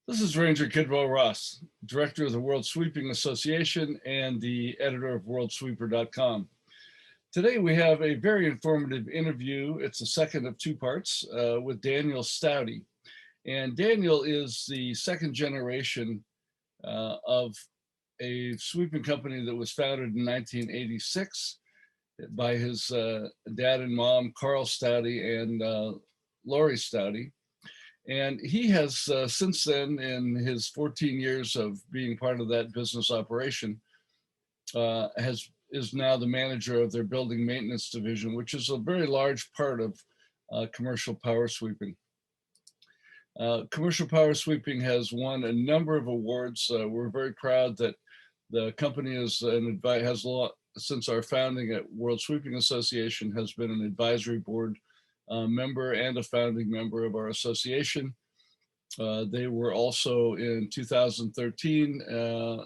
This is Ranger Kidwell Ross, Director of the World Sweeping Association and the editor of worldsweeper.com. Today we have a very informative interview. It's the second of two parts with Daniel Stauty. And Daniel is the second generation of a sweeping company that was founded in 1986 by his dad and mom, Carl Stauty and Lori Stauty. And he has since then, in his 14 years of being part of that business operation, is now the manager of their building maintenance division, which is a very large part of commercial power sweeping. Commercial power sweeping has won a number of awards. We're very proud that the company is since our founding at World Sweeping Association, has been an advisory board member and a founding member of our association. They were also in 2013,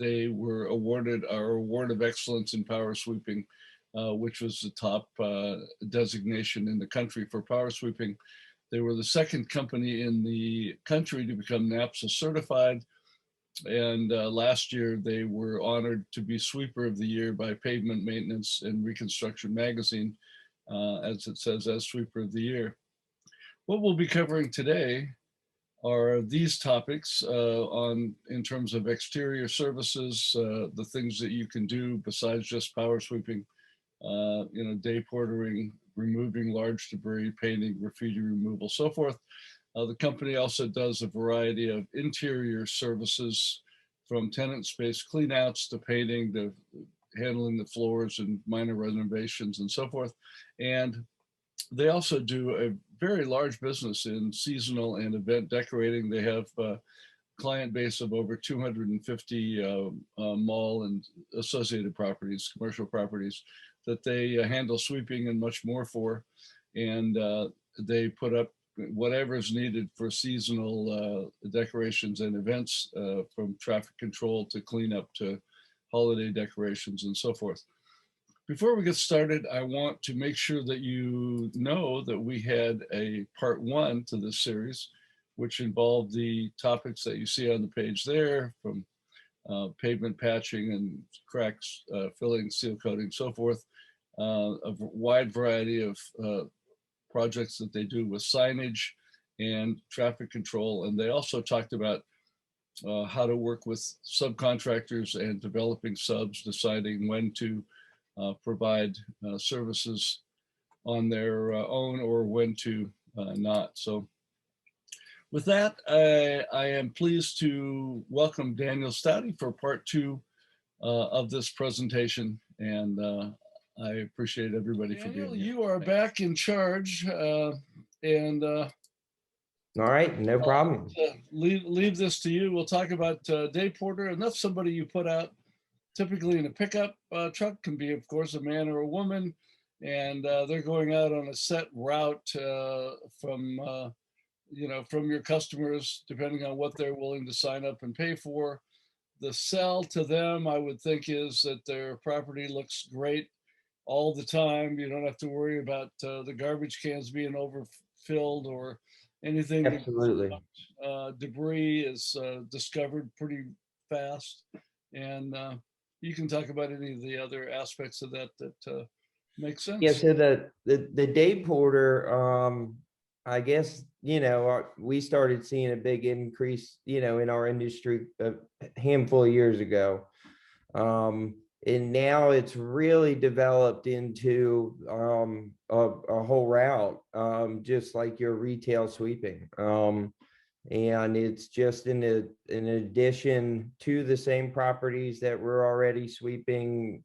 they were awarded our Award of Excellence in Power Sweeping, which was the top designation in the country for power sweeping. They were the second company in the country to become NAPSA certified. And last year they were honored to be Sweeper of the Year by Pavement Maintenance and Reconstruction Magazine, as it says, as Sweeper of the Year. What we'll be covering today are these topics in terms of exterior services, the things that you can do besides just power sweeping, day portering, removing large debris, painting, graffiti removal, so forth. The company also does a variety of interior services, from tenant space cleanouts to painting to handling the floors and minor renovations and so forth. And they also do a very large business in seasonal and event decorating. They have a client base of over 250 mall and associated properties, commercial properties, that they handle sweeping and much more for. And they put up whatever is needed for seasonal decorations and events, from traffic control to cleanup to holiday decorations and so forth. Before we get started, I want to make sure that you know that we had a part one to this series, which involved the topics that you see on the page there, from pavement patching and cracks, filling, seal coating, so forth, a wide variety of projects that they do with signage and traffic control. And they also talked about how to work with subcontractors and developing subs, deciding when to provide services on their own or when to not. So with that, I am pleased to welcome Daniel Stauty for part two of this presentation. And I appreciate everybody for being here. You are back in charge, all right, no problem. Leave this to you. We'll talk about day porter, and that's somebody you put out typically in a pickup truck. Can be, of course, a man or a woman, and they're going out on a set route from your customers, depending on what they're willing to sign up and pay for. The sell to them, I would think, is that their property looks great all the time. You don't have to worry about the garbage cans being overfilled or anything. Absolutely. Debris is discovered pretty fast, and you can talk about any of the other aspects of that make sense. Yeah, so the day porter, I guess, we started seeing a big increase, in our industry a handful of years ago. And now it's really developed into a whole route, just like your retail sweeping. And it's just in addition to the same properties that we're already sweeping.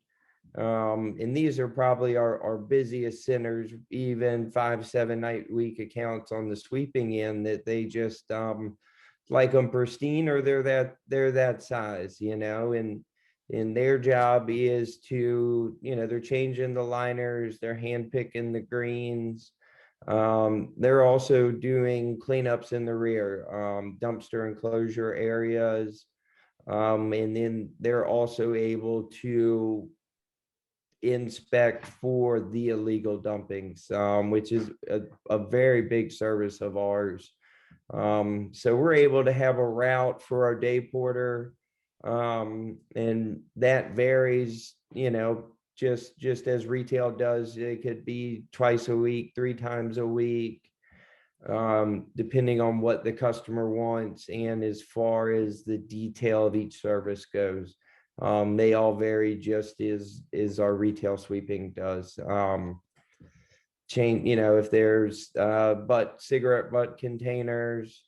And these are probably our busiest centers, even 5-7 night week accounts on the sweeping end, that they just like them pristine, or they're that size, and their job is to, they're changing the liners, they're hand picking the greens. They're also doing cleanups in the rear, dumpster enclosure areas. And then they're also able to inspect for the illegal dumpings, which is a very big service of ours. So we're able to have a route for our day porter. And that varies, just as retail does. It could be twice a week, 3 times a week, depending on what the customer wants and as far as the detail of each service goes. They all vary just as our retail sweeping does. If there's cigarette butt containers,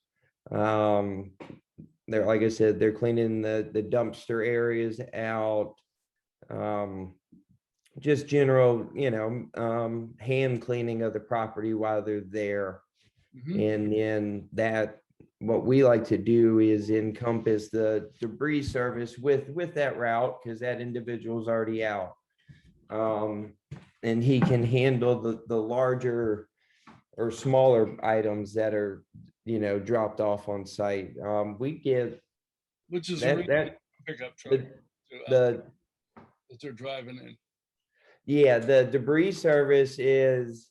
they're, like I said, they're cleaning the dumpster areas out. Just general, hand cleaning of the property while they're there. And then what we like to do is encompass the debris service with that route, because that individual's already out. And he can handle the larger or smaller items that are, dropped off on site. We get Which is a that, really that, good pickup truck the, that they're driving in. yeah, the debris service is,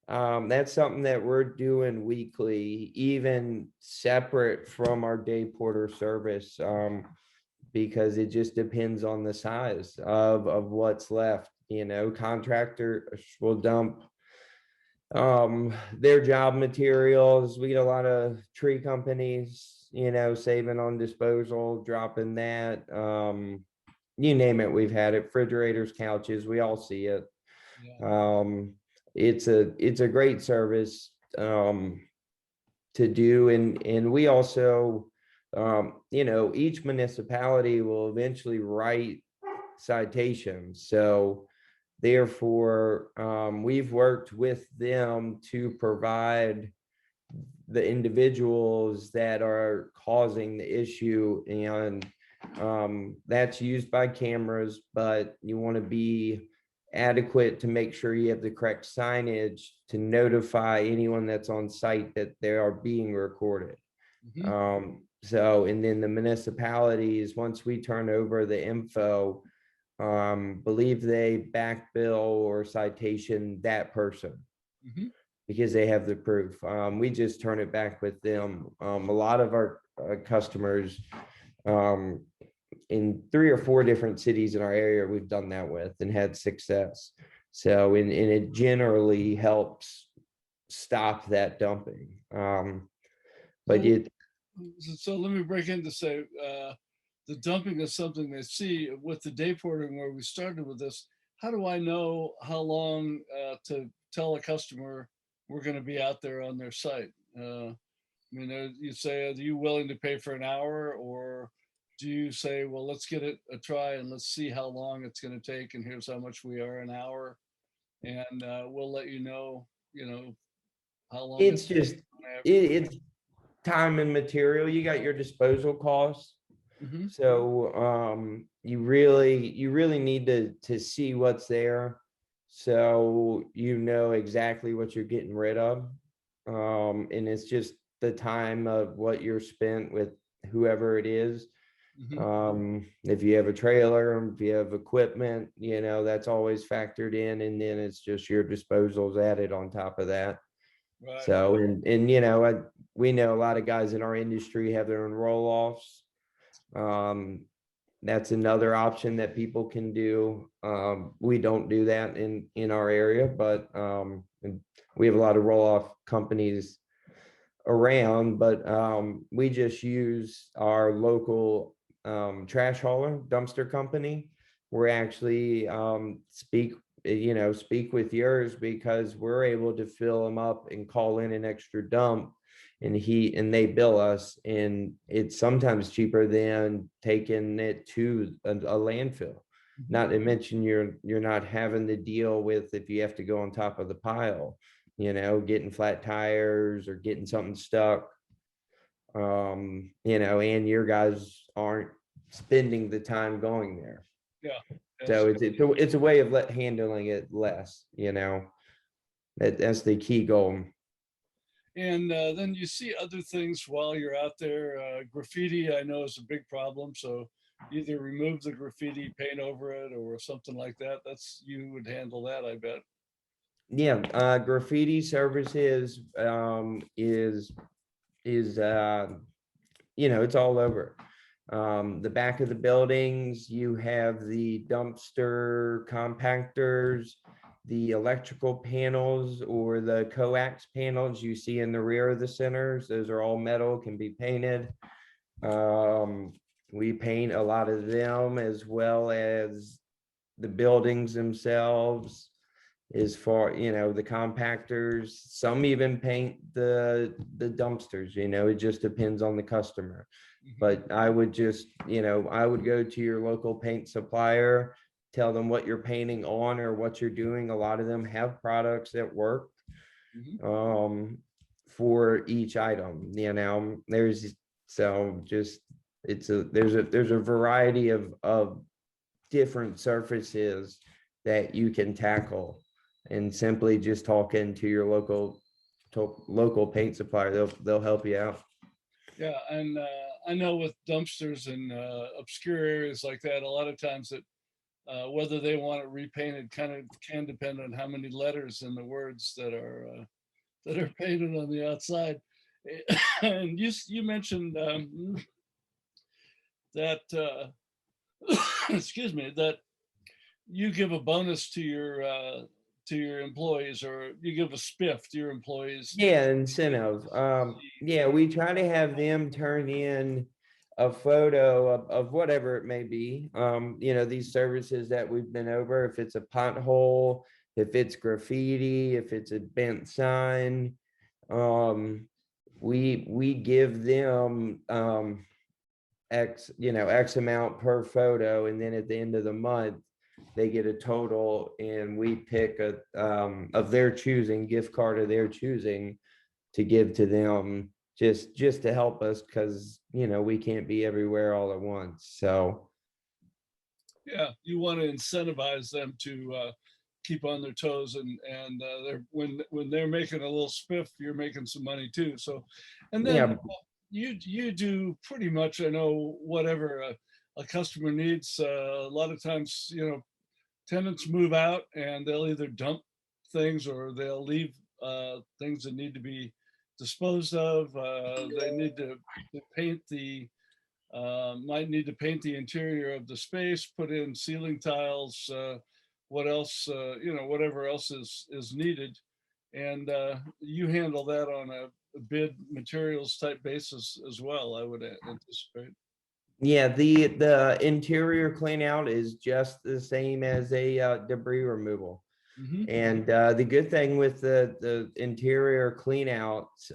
that's something that we're doing weekly, even separate from our day porter service. Because it just depends on the size of what's left. Contractor will dump their job materials. We get a lot of tree companies, saving on disposal, dropping that. You name it, we've had it. Refrigerators, couches, we all see it. Yeah. It's a great service to do. And we also, each municipality will eventually write citations. So therefore, we've worked with them to provide the individuals that are causing the issue. And that's used by cameras, but you want to be adequate to make sure you have the correct signage to notify anyone that's on site that they are being recorded. And then the municipalities, once we turn over the info, believe they back bill or citation that person because they have the proof. We just turn it back with them. A lot of our customers, in 3 or 4 different cities in our area, we've done that with and had success. So, and it generally helps stop that dumping. But so let me break in to say, the dumping is something they see with the day porting where we started with this. How do I know how long to tell a customer we're going to be out there on their site? You say, are you willing to pay for an hour, or do you say, well, let's get it a try and let's see how long it's going to take, and here's how much we are an hour, and we'll let you know how long it's just it's time and material. You got your disposal costs. So you really need to see what's there, so exactly what you're getting rid of. And it's just the time of what you're spent with whoever it is. If you have a trailer, if you have equipment, that's always factored in, and then it's just your disposals added on top of that. Right. So, and we know a lot of guys in our industry have their own roll-offs. That's another option that people can do. We don't do that in our area, but we have a lot of roll-off companies around, but we just use our local trash hauler dumpster company. We're actually speak with yours, because we're able to fill them up and call in an extra dump, and they bill us, and it's sometimes cheaper than taking it to a landfill. Not to mention you're not having to deal with, if you have to go on top of the pile, getting flat tires or getting something stuck, and your guys aren't spending the time going there. Yeah. So it's a way of handling it less, that's the key goal. And then you see other things while you're out there. Graffiti, I know, is a big problem. So either remove the graffiti, paint over it, or something like that. You would handle that, I bet. Yeah, graffiti services is is, it's all over. The back of the buildings, you have the dumpster compactors, the electrical panels or the coax panels you see in the rear of the centers. Those are all metal, can be painted. We paint a lot of them, as well as the buildings themselves, as far, the compactors. Some even paint the dumpsters, it just depends on the customer. But I would just, I would go to your local paint supplier, tell them what you're painting on or what you're doing. A lot of them have products that work for each item, there's, so just, there's a variety of different surfaces that you can tackle, and simply just talking to your local paint supplier, they'll help you out. Yeah, and I know with dumpsters in obscure areas like that, a lot of times that whether they want it repainted kind of can depend on how many letters and the words that are painted on the outside. And you mentioned that excuse me, that you give a bonus to your employees, or you give a spiff to your employees. Yeah, incentive. Yeah, we try to have them turn in a photo of whatever it may be. These services that we've been over, if it's a pothole, if it's graffiti, if it's a bent sign, we give them X amount per photo, and then at the end of the month, they get a total, and we pick a of their choosing, gift card of their choosing, to give to them, just to help us, because we can't be everywhere all at once. So Yeah, you want to incentivize them to keep on their toes, and they're when they're making a little spiff, you're making some money too. So, and then yeah, you do pretty much, I know, whatever a customer needs. A lot of times, tenants move out and they'll either dump things or they'll leave things that need to be disposed of. They need to paint might need to paint the interior of the space, put in ceiling tiles, what else, whatever else is needed. And you handle that on a bid materials type basis as well, I would anticipate. yeah, the interior clean out is just the same as a debris removal. Hmm. And the good thing with the interior clean outs,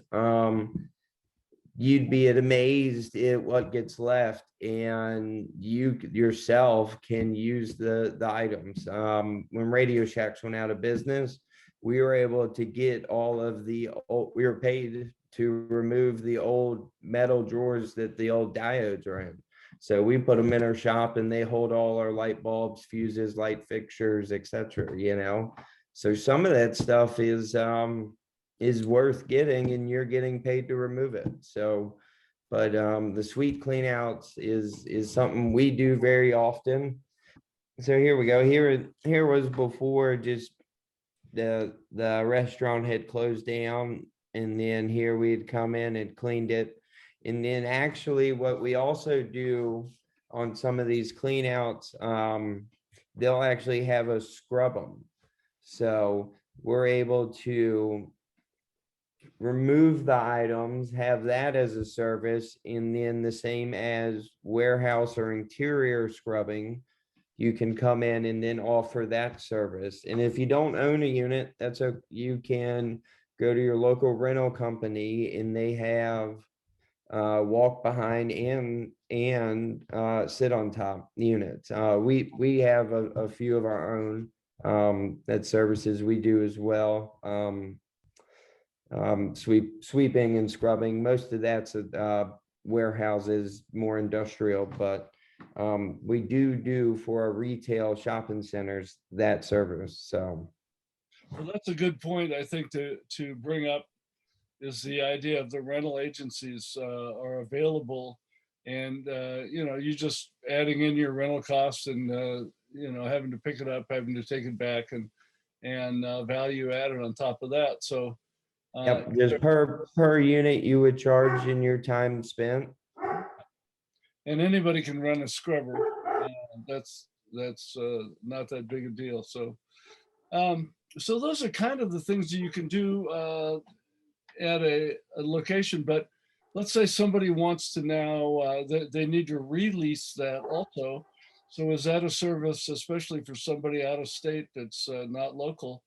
you'd be amazed at what gets left, and you yourself can use the items. When Radio Shacks went out of business, we were able to get all of the old, we were paid to remove the old metal drawers that the old diodes are in. So we put them in our shop, and they hold all our light bulbs, fuses, light fixtures, etc. So some of that stuff is worth getting, and you're getting paid to remove it. So, but the suite clean outs is something we do very often. So here we go. Here was before, just the restaurant had closed down, and then here we'd come in and cleaned it. And then actually what we also do on some of these clean outs, they'll actually have us scrub them. So we're able to remove the items, have that as a service, and then the same as warehouse or interior scrubbing, you can come in and then offer that service. And if you don't own a unit, you can go to your local rental company, and they have walk behind and sit on top units. We have a few of our own that services we do as well. Sweeping and scrubbing. Most of that's warehouses, more industrial, but we do for our retail shopping centers that service. So Well, that's a good point, I think, to bring up, is the idea of the rental agencies are available, and you just adding in your rental costs, and having to pick it up, having to take it back, and value added on top of that. So Yep, just per unit you would charge in your time spent. And anybody can run a scrubber. That's not that big a deal. So those are kind of the things that you can do at a location. But let's say somebody wants to now they need to release that also. So is that a service, especially for somebody out of state that's not local?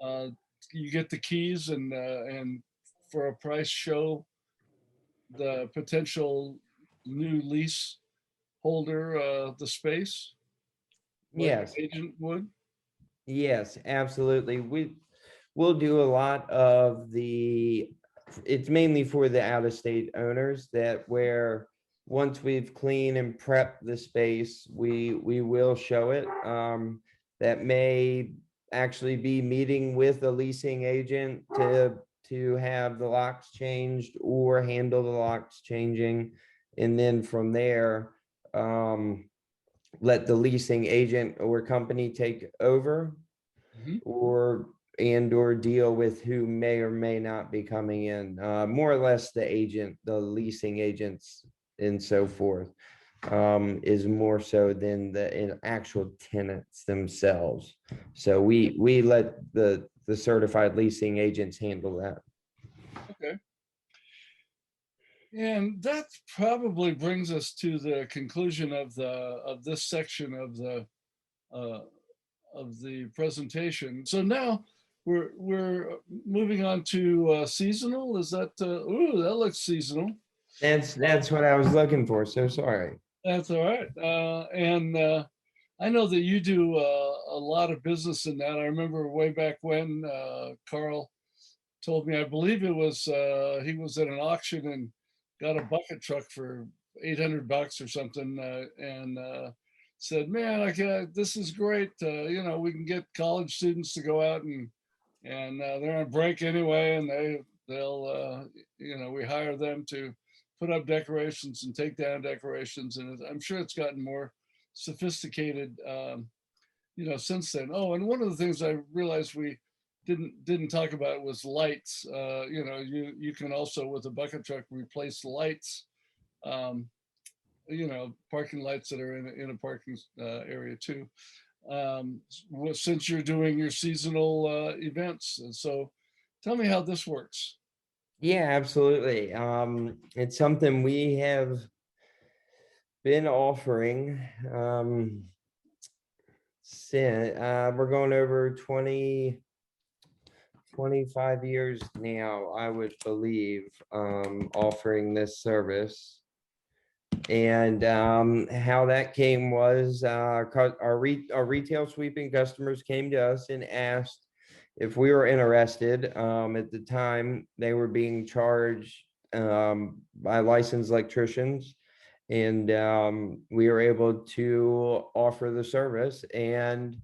Uh, you get the keys and for a price show the potential new lease holder the space like an Yes, agent would. yes, absolutely. We'll do a lot of it's mainly for the out-of-state owners that where once we've cleaned and prepped the space, we will show it. That may actually be meeting with a leasing agent to have the locks changed or handle the locks changing. And then from there, let the leasing agent or company take over Mhm. or or deal with who may or may not be coming in, more or less the agent, the leasing agents and so forth, is more so than the actual tenants themselves. So we let the certified leasing agents handle that. Okay. And that probably brings us to the conclusion of this section uh, of the presentation. So now we're moving on to seasonal. Is that ooh, that looks seasonal. That's what I was looking for. So sorry. That's all right. And I know that you do a lot of business in that. I remember way back when Carl told me, I believe it was he was at an auction and got a bucket truck for $800 or something, and said, "Man, this is great. You know, we can get college students to go out and they're on break anyway, and they'll you know, we hire them to put up decorations and take down decorations, and I'm sure it's gotten more sophisticated, you know, since then. Oh, and one of the things I realized we didn't talk about was lights. You know, you can also with a bucket truck replace lights. Um, you know, parking lights that are in a parking area too. Since you're doing your seasonal events, and so tell me how this works. Yeah, absolutely. It's something we have been offering since we're going over 25 years now, I would believe, offering this service. And how that came was our retail sweeping customers came to us and asked if we were interested. At the time, they were being charged by licensed electricians, and we were able to offer the service. And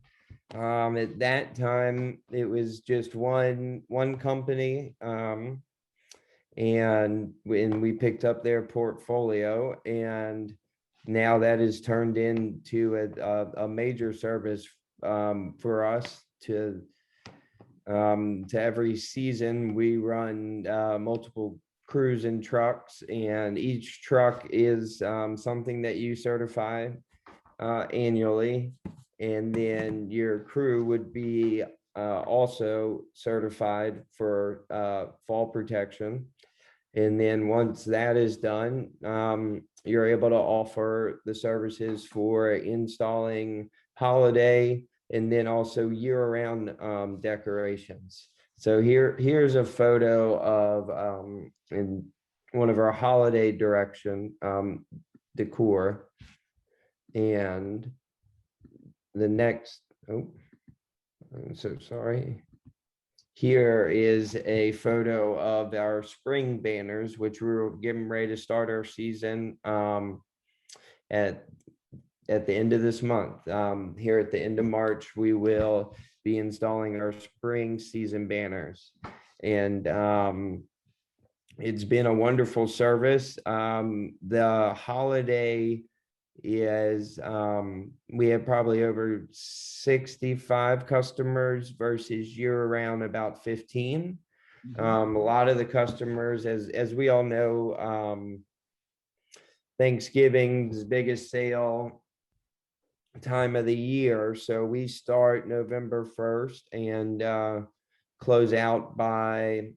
at that time, it was just one company, and when we picked up their portfolio, and now that is turned into a major service for us to every season. We run multiple crews and trucks, and each truck is something that you certify annually, and then your crew would be also certified for fall protection. And then once that is done, you're able to offer the services for installing holiday and then also year-round decorations. So here's a photo of in one of our holiday direction decor. And the next, oh, I'm so sorry. Here is a photo of our spring banners, which we're getting ready to start our season at the end of this month. Here at the end of March, we will be installing our spring season banners. And it's been a wonderful service. The holiday is we have probably over 65 customers versus year round about 15. A lot of the customers, as we all know, Thanksgiving's biggest sale time of the year. So we start November 1st and close out by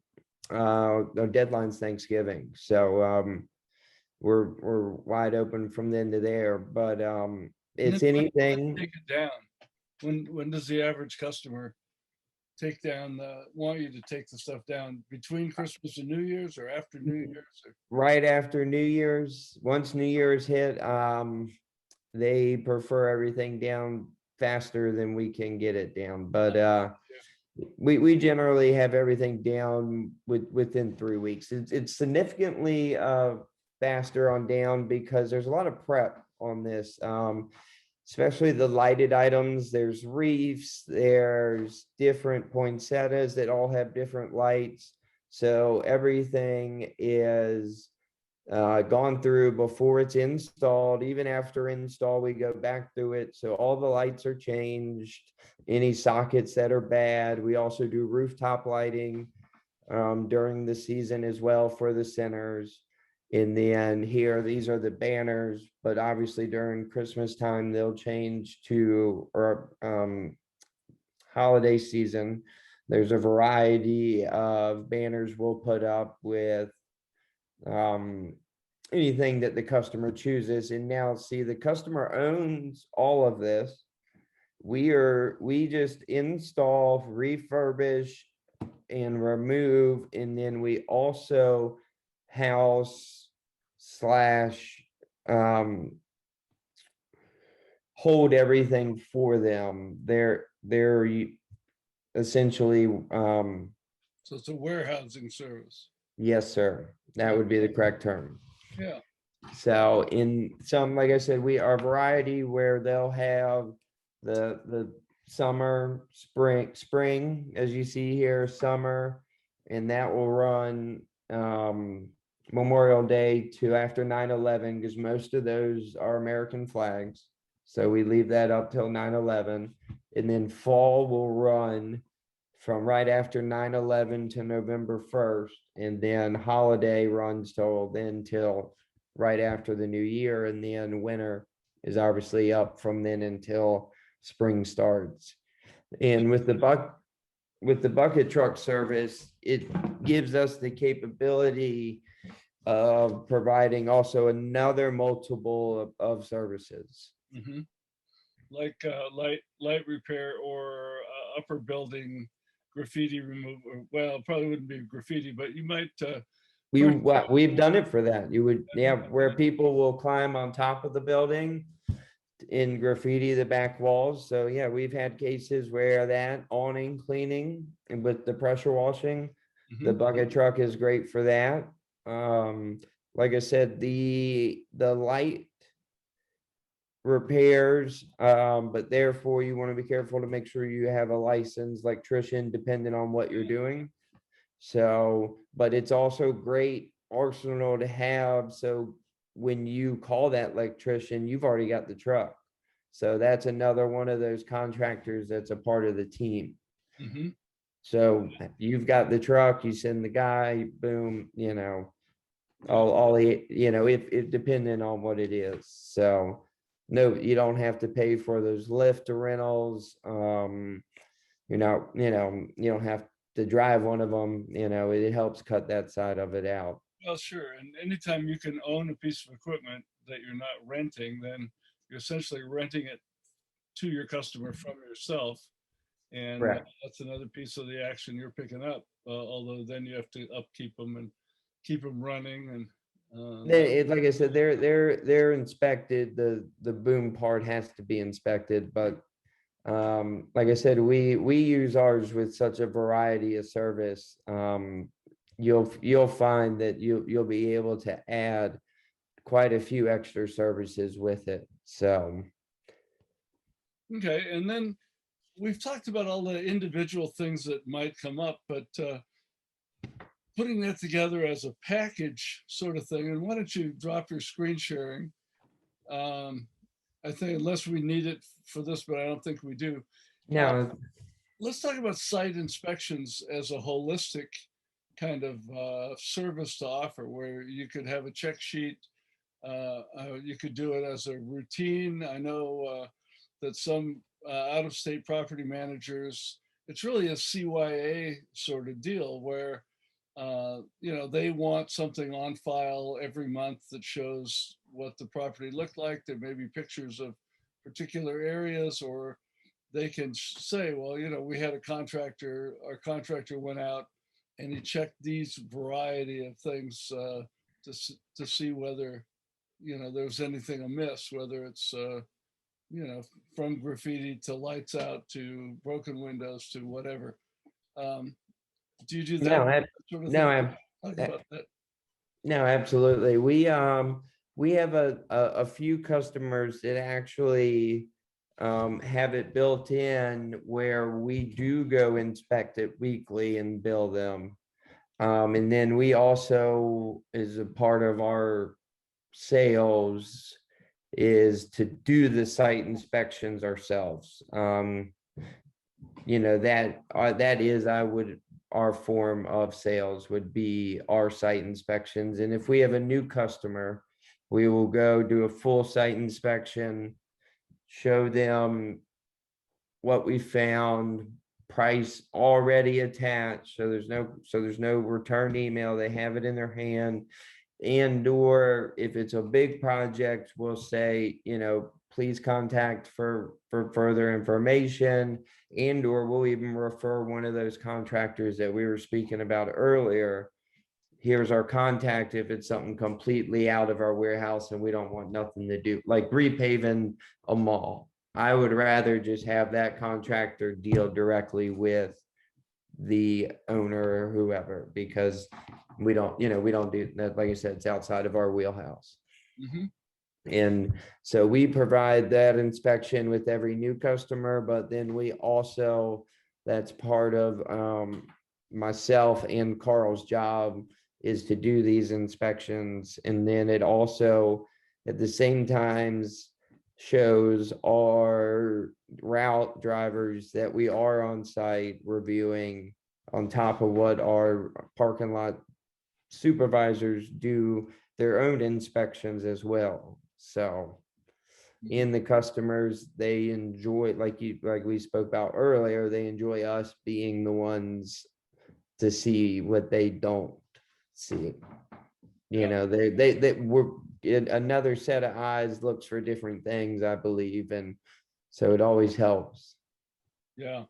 our deadline's Thanksgiving. So we're wide open from then to there. But it's anything. Take it down. When does the average customer take down want you to take the stuff down between Christmas and New Year's or after New Year's? Right after New Year's. Once New Year's hit, they prefer everything down faster than we can get it down. But we generally have everything down within 3 weeks. It's significantly faster on down because there's a lot of prep on this. Especially the lighted items. There's reefs, there's different poinsettias that all have different lights. So everything is gone through before it's installed. Even after install, we go back through it. So all the lights are changed, any sockets that are bad. We also do rooftop lighting during the season as well for the centers. In the end here, these are the banners, but obviously during Christmas time, they'll change to or holiday season. There's a variety of banners we'll put up with anything that the customer chooses. And now see, the customer owns all of this. We just install, refurbish, and remove, and then we also house slash hold everything for them. They're essentially So it's a warehousing service. yes, sir. That would be the correct term. Yeah. So in some, like I said, we are variety where they'll have the summer, spring, as you see here, summer, and that will run Memorial Day to after 9/11, because most of those are American flags. So we leave that up till 9/11. And then fall will run from right after 9/11 to November 1st. And then holiday runs till right after the new year. And then winter is obviously up from then until spring starts. And with the bucket truck service, it gives us the capability of providing also another multiple of services. Mm-hmm. Like light repair or upper building graffiti removal. Well, probably wouldn't be graffiti, but you might. We've done it for that. You would, yeah, where people will climb on top of the building in graffiti the back walls. So yeah, we've had cases where that awning cleaning and with the pressure washing, the bucket truck is great for that. Like I said, the light repairs, but therefore you want to be careful to make sure you have a licensed electrician depending on what you're doing. So, but it's also great arsenal to have. So when you call that electrician, you've already got the truck. So that's another one of those contractors that's a part of the team. So you've got the truck, you send the guy, boom, all if depending on what it is. So no, you don't have to pay for those lift rentals. You don't have to drive one of them. It helps cut that side of it out. Well, sure. And anytime you can own a piece of equipment that you're not renting, then you're essentially renting it to your customer from yourself. And that's another piece of the action you're picking up. Although then you have to upkeep them and keep them running. And like I said, they're inspected. The boom part has to be inspected, but like I said, we use ours with such a variety of service. You'll find that you'll be able to add quite a few extra services with it. So okay, and then we've talked about all the individual things that might come up, but putting that together as a package sort of thing. And why don't you drop your screen sharing? I think unless we need it for this, but I don't think we do. now, Let's talk about site inspections as a holistic kind of service to offer, where you could have a check sheet. You could do it as a routine. I know that some out-of-state property managers, it's really a CYA sort of deal where they want something on file every month that shows what the property looked like. There may be pictures of particular areas, or they can say, well, we had our contractor went out and he checked these variety of things to see whether, there was anything amiss, whether it's, from graffiti to lights out to broken windows to whatever. Um, do you do that No, sort of no, thing? I, Talk about that. no, absolutely. We have a few customers that actually have it built in where we do go inspect it weekly and bill them. And then we also, as a part of our sales, is to do the site inspections ourselves. That is, our form of sales would be our site inspections. And if we have a new customer, we will go do a full site inspection, show them what we found, price already attached. So there's no return email. They have it in their hand. And or if it's a big project, we'll say, please contact for further information, and or we'll even refer one of those contractors that we were speaking about earlier. Here's our contact if it's something completely out of our warehouse and we don't want nothing to do, like repaving a mall. I would rather just have that contractor deal directly with the owner or whoever, because we don't do that. Like I said, it's outside of our wheelhouse. Mm-hmm. And so we provide that inspection with every new customer, but then we also, that's part of myself and Carl's job, is to do these inspections. And then it also at the same times shows our route drivers that we are on site reviewing, on top of what our parking lot supervisors do their own inspections as well. So in the customers, they enjoy, like we spoke about earlier, they enjoy us being the ones to see what they don't see. They were, another set of eyes looks for different things, I believe, and so it always helps. Yeah,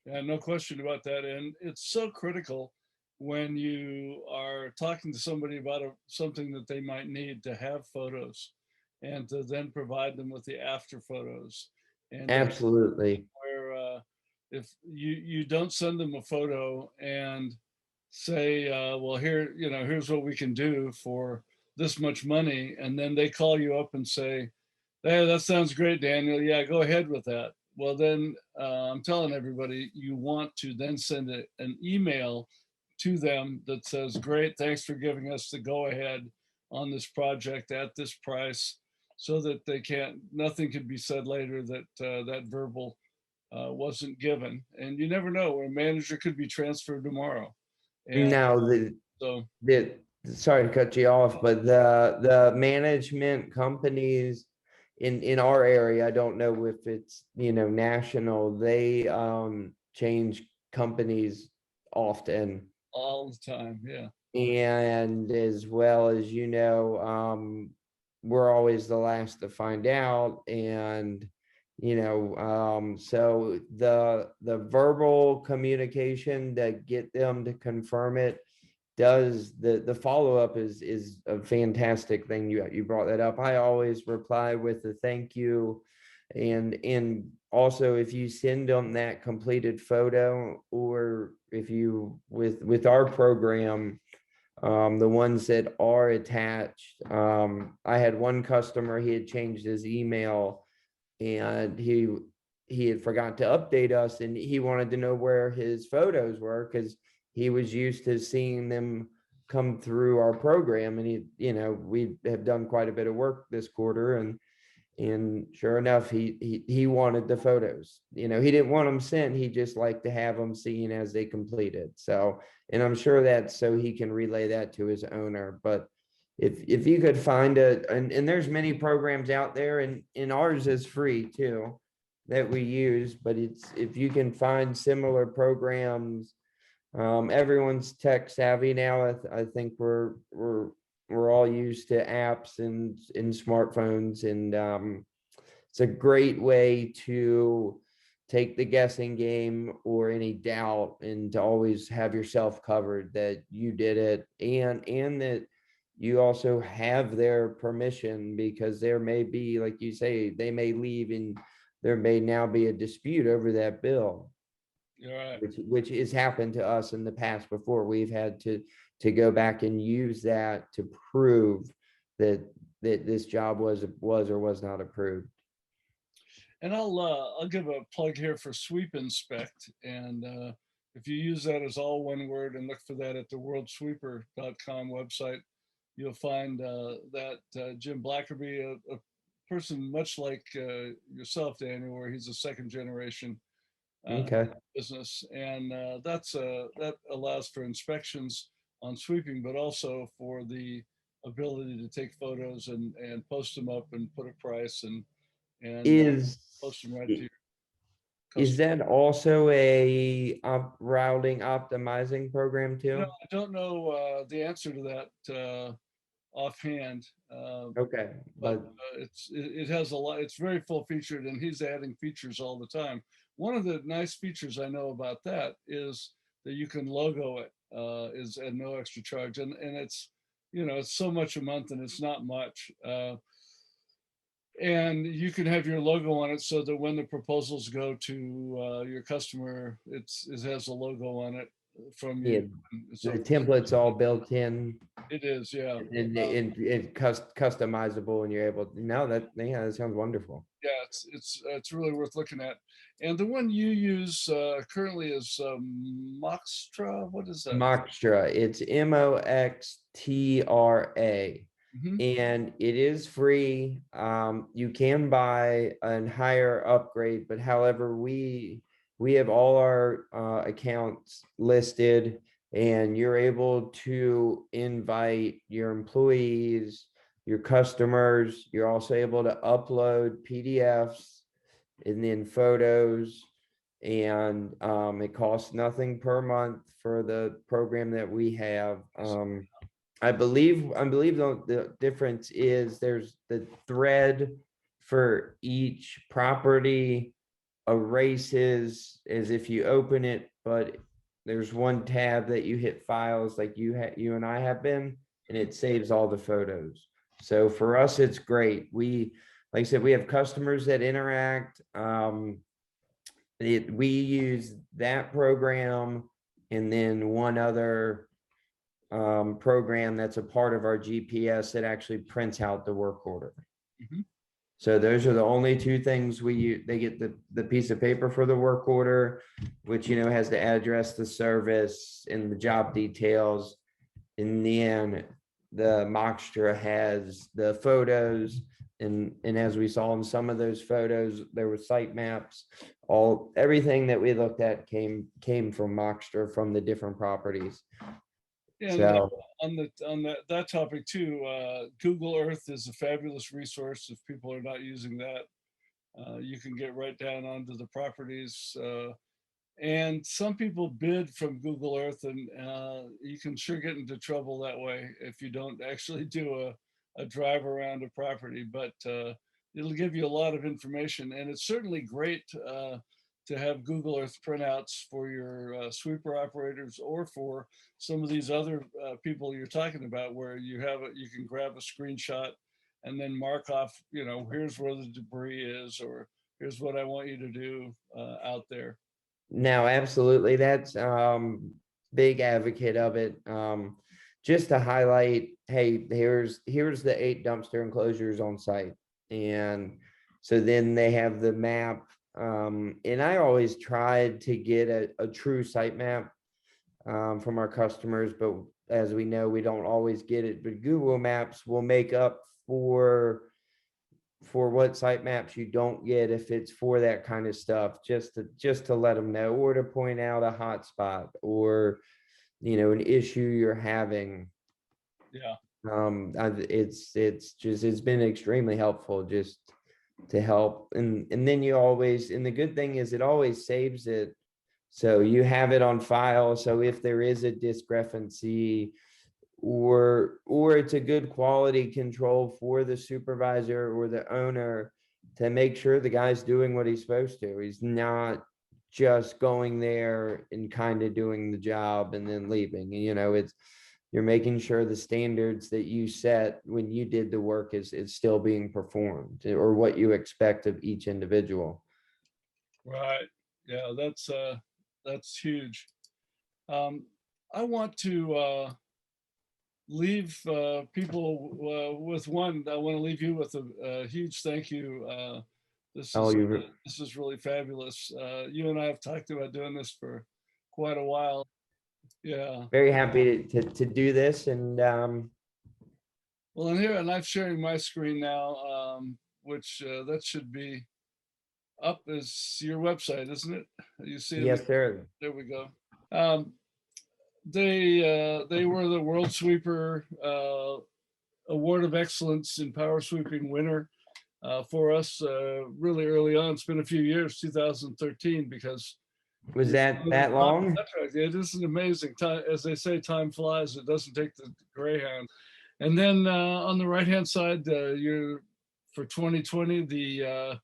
no question about that. And it's so critical when you are talking to somebody about something that they might need, to have photos and to then provide them with the after photos. And Absolutely. where if you don't send them a photo and say, well, here's what we can do for this much money, and then they call you up and say, hey, that sounds great, Daniel. Yeah, go ahead with that. Well, then I'm telling everybody, you want to then send an email to them that says, great, thanks for giving us the go ahead on this project at this price, so that nothing could be said later that that verbal wasn't given. And you never know, a manager could be transferred tomorrow. And Now, so, sorry to cut you off, but the management companies in our area, I don't know if it's national, they change companies often. all the time, yeah. And as well as we're always the last to find out. And so the verbal communication that get them to confirm it, does the follow-up is a fantastic thing. You brought that up. I always reply with a thank you. And also, if you send them that completed photo, or if you with our program, the ones that are attached, I had one customer, he had changed his email, and he had forgot to update us, and he wanted to know where his photos were, because he was used to seeing them come through our program. And we have done quite a bit of work this quarter, And sure enough, he wanted the photos. You know, he didn't want them sent. He just liked to have them seen as they completed. So, and I'm sure that's so he can relay that to his owner. But if you could find and there's many programs out there, and ours is free too that we use. But it's if you can find similar programs, everyone's tech savvy now. I think we're all used to apps and in smartphones, and it's a great way to take the guessing game or any doubt, and to always have yourself covered that you did it, and that you also have their permission, because there may be, like you say, they may leave and there may now be a dispute over that bill, You're right. which has happened to us in the past before. We've had to go back and use that to prove that this job was or was not approved. And I'll give a plug here for Sweep Inspect, and if you use that as all one word and look for that at the worldsweeper.com website, you'll find that Jim Blackerby, a person much like yourself, Daniel, where he's a second generation Okay. business, and that allows for inspections on sweeping, but also for the ability to take photos and post them up and put a price and Is post them right to your is customer. that also a routing optimizing program You know, too? I don't know the answer to that offhand, Okay, but but it has a lot. It's very full featured, and he's adding features all the time. One of the nice features I know about that is that you can logo it, is at no extra charge, and it's, you know, it's so much a month, and it's not much. And you can have your logo on it so that when the proposals go to your customer, it has a logo on it from yeah, you. And the so template's all built in, it is, yeah. and it customizable, and you're able to, no, that, yeah, that sounds wonderful. Yeah, it's really worth looking at. And the one you use currently is Moxtra. What is that? Moxtra, it's Moxtra, Hmm. and it is free. You can buy a higher upgrade, but however, we have all our accounts listed, and you're able to invite your employees, your customers. You're also able to upload PDFs and then photos, and it costs nothing per month for the program that we have. I believe the difference is there's the thread for each property erases as if you open it, but there's one tab that you hit files like you and I have been, and it saves all the photos. So for us, it's great. Like I said, we have customers that interact. We use that program, and then one other program that's a part of our GPS that actually prints out the work order. Hmm. So those are the only two things we use. They get the piece of paper for the work order, which, you know, has the address, the service, and the job details. And then the Moxtra has the photos, and as we saw in some of those photos, there were site maps. Everything that we looked at came from Moxtra, from the different properties. And So on that topic too, Google Earth is a fabulous resource. If people are not using that, you can get right down onto the properties. And some people bid from Google Earth, and you can sure get into trouble that way if you don't actually do a drive around a property. But it'll give you a lot of information, and it's certainly great to have Google Earth printouts for your sweeper operators, or for some of these other people you're talking about, where you can grab a screenshot and then mark off, you know, here's where the debris is, or here's what I want you to do out there. no, absolutely. That's big advocate of it. Just to highlight, hey, here's the 8 dumpster enclosures on site. And so then they have the map. And I always tried to get a true site map from our customers, but as we know, we don't always get it. But Google Maps will make up for what site maps you don't get if it's for that kind of stuff, just to let them know, or to point out a hot spot, or an issue you're having. Yeah. It's been extremely helpful just to help. And then and the good thing is it always saves it. So you have it on file. So if there is a discrepancy, or it's a good quality control for the supervisor or the owner to make sure the guy's doing what he's supposed to. He's not just going there and kind of doing the job and then leaving. You're making sure the standards that you set when you did the work is still being performed, or what you expect of each individual. Right. Yeah, that's huge. I want to leave people with one. I want to leave you with a huge thank you. This Oh, is you this is really fabulous. You and I have talked about doing this for quite a while. Yeah. very happy to do this. And Well, and I'm sharing my screen now, which that should be up as your website, isn't it? You see it? yes, sir. There we go. Um, they were the World Sweeper Award of Excellence in Power Sweeping winner for us really early on. It's been a few years, 2013, because Was that long? that's right. It is an amazing time. As they say, time flies. It doesn't take the Greyhound. And then on the right hand side, you're for 2020 the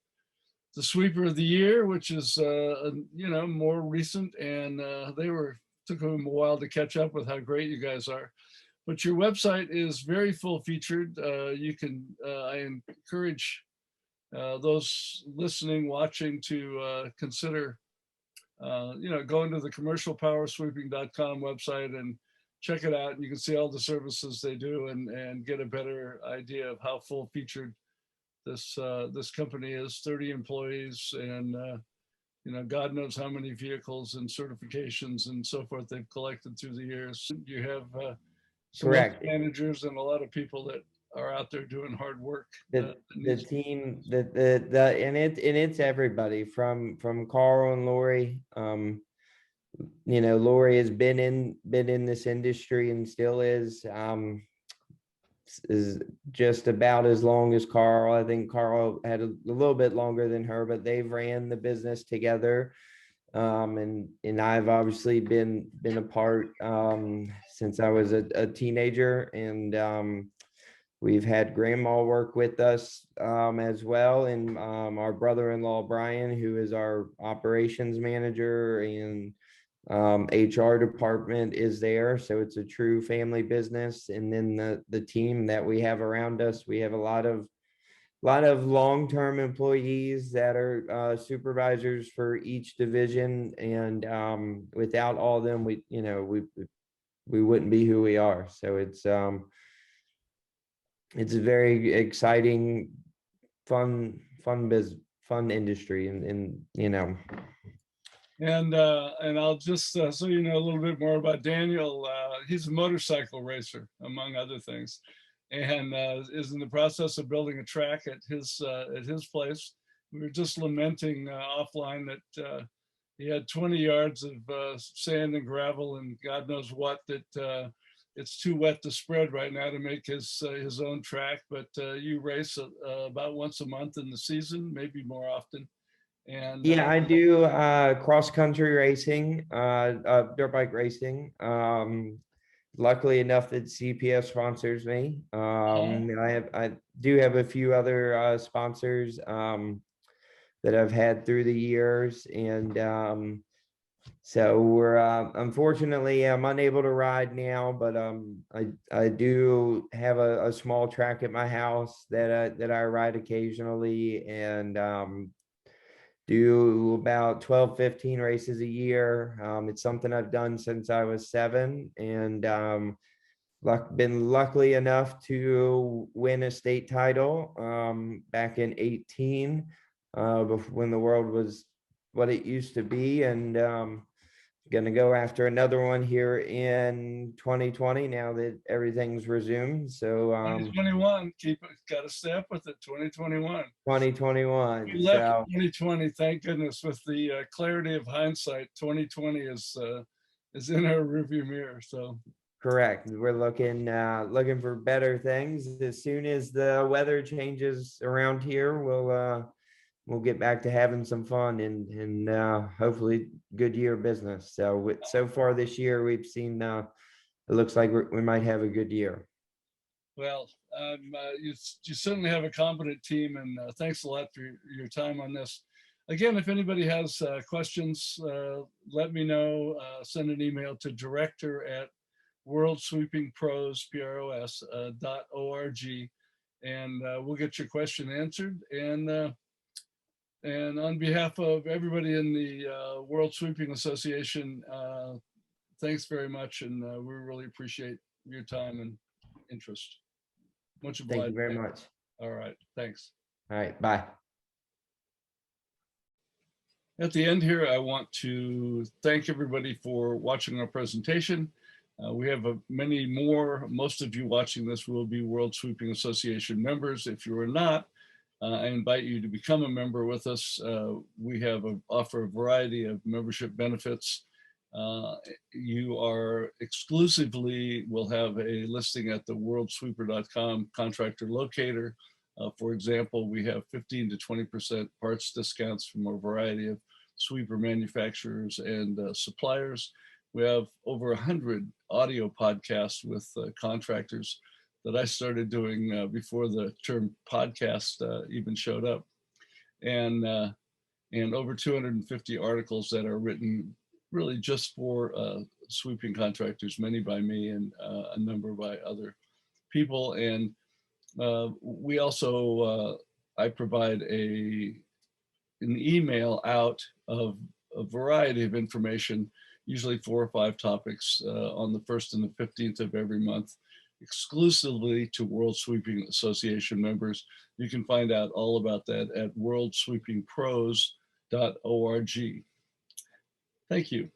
Sweeper of the Year, which is more recent, and took them a while to catch up with how great you guys are. But your website is very full featured. I encourage those listening, watching to consider, going to the commercialpowersweeping.com website and check it out. And you can see all the services they do and get a better idea of how full featured this company is. 30 employees, and God knows how many vehicles and certifications and so forth they've collected through the years. You have Correct. managers and a lot of people that are out there doing hard work. The team, and it's everybody from Carl and Lori. Lori has been in this industry and still is just about as long as Carl. I think Carl had a little bit longer than her, but they've ran the business together. And I've obviously been a part since I was a teenager, and we've had grandma work with us as well, and our brother-in-law Brian, who is our operations manager, and HR department is there. So it's a true family business. And then the team that we have around us, we have a lot of long-term employees that are supervisors for each division. And without all of them, we wouldn't be who we are. So it's a very exciting, fun industry. And I'll just so you know a little bit more about Daniel. He's a motorcycle racer, among other things, and is in the process of building a track at his place. We were just lamenting offline that he had 20 yards of sand and gravel and God knows what, that it's too wet to spread right now to make his own track. But you race about once a month in the season, maybe more often. And yeah, I do cross country racing, dirt bike racing. Luckily enough that CPS sponsors me. I do have a few other sponsors that I've had through the years, and so we're unfortunately I'm unable to ride now, but I do have a small track at my house that I ride occasionally, and do about 12, 15 races a year. It's something I've done since I was 7, and been lucky enough to win a state title back in 18, when the world was what it used to be, and gonna go after another one here in 2020 now that everything's resumed. So 2021, got to stay up with it. 2021. 2021. We left So 2020, thank goodness, with the clarity of hindsight. 2020 is in our rearview mirror. So correct. We're looking for better things. As soon as the weather changes around here, we'll get back to having some fun and hopefully good year of business. So so far this year, we've seen it looks like we might have a good year. well, you certainly have a competent team, and thanks a lot for your time on this. Again, if anybody has questions, let me know. Send an email to director@worldsweepingpros.org, and we'll get your question answered. And on behalf of everybody in the World Sweeping Association, thanks very much, and we really appreciate your time and interest. Much obliged. Thank you very much. All right, thanks. All right, bye. At the end here, I want to thank everybody for watching our presentation. We have many more. Most of you watching this will be World Sweeping Association members. If you are not, I invite you to become a member with us. We offer a variety of membership benefits. You are exclusively will have a listing at the worldsweeper.com contractor locator. For example, we have 15 to 20% parts discounts from a variety of sweeper manufacturers and suppliers. We have over 100 audio podcasts with contractors that I started doing before the term podcast even showed up, and over 250 articles that are written really just for sweeping contractors, many by me and a number by other people. And we also, I provide an email out of a variety of information, usually 4 or 5 topics on the 1st and the 15th of every month, exclusively to World Sweeping Association members. You can find out all about that at worldsweepingpros.org. Thank you.